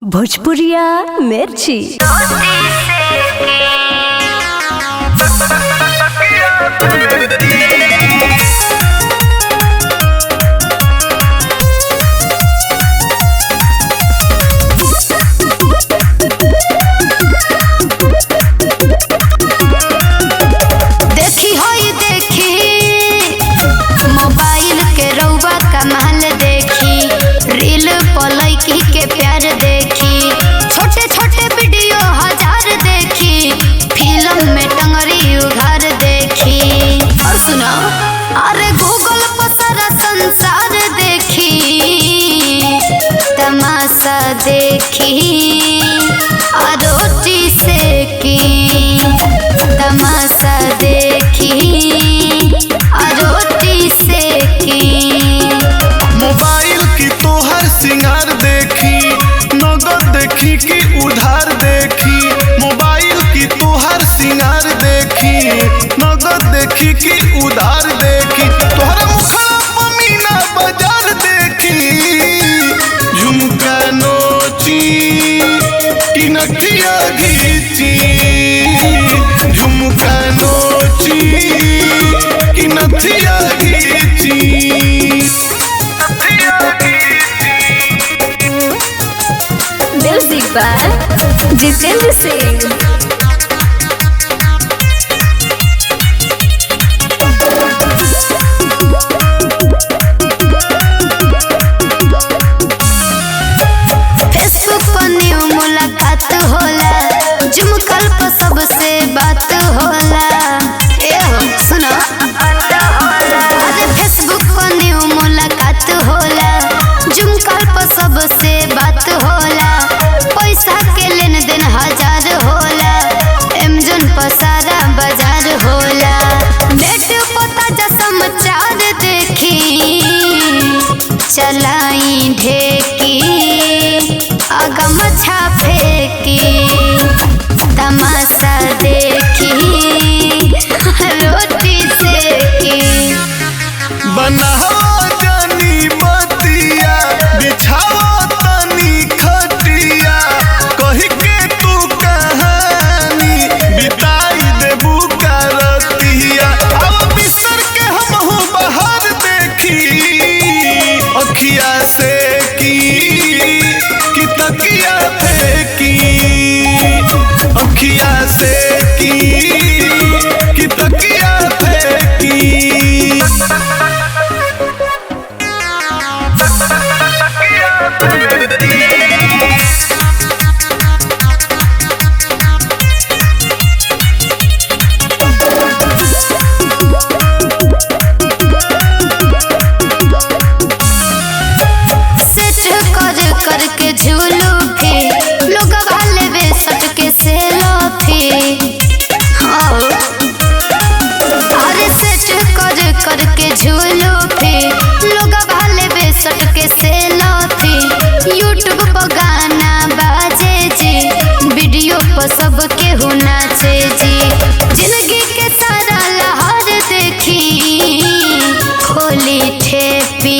भोजपुरिया मिर्ची। देखी होई देखी मोबाइल के रउआ कमाल देखी, रील पर लइकी के प्यार देखी, छोटे छोटे वीडियो हजार देखी, फिल्म में टंगरी उघार देखी। और सुनो, अरे गूगल पर सारा संसार देखी, तमाशा देखी और रोटी सेकी, तमाशा देखी और रोटी सेकी। मोबाइल की तोहर सिंगार देखी, नगद देखी कि उधार देखी। मोबाइल की तोहर सिंगार देखी, नगद देखी कि उधार देखी। तोहरा मुखड़ा पर मीना बाजार देखी, झुमका नोची कि नकिया घीची, झुमका नोची कि नथिया घीची। Music by Jitendra Singh. Facebook पर न्यू मुलाकात होला, झुमकल पर सबसे बात होला। ए हो सुनो, अरे फेसबुक पर न्यू मुलाकात होला, झुमकल पर सबसे बात होला। पैसा के लेन देन हजार होला, अमेज़न पर सारा बाजार होला। नेट पर ताजा समाचार देखी, चलाई ढेकी अगम छाफेकी, तमाशा देखी रोटी सेकी। बनावा जानी बतिया, बिछावा तनी खटिया, कही के तू कहानी बिताई देबू का रतिया। अब बिस्तर के हमहू बाहर देखी, अखिया से की तकिया फेंकी, अखिया से की तकिया फेंकी। सेट कर कर के झूलू फी, लोग वाले वे सट के सेल्फी। हाँ, अरे सेट कर कर के झूलू फी, लोग वाले वे सट के सेल्फी। यूट्यूब पर गाना बाजे जी, वीडियो पर सबके हो नाचे जी। जिंदगी के सारा लहर देखी, खोली ठेपी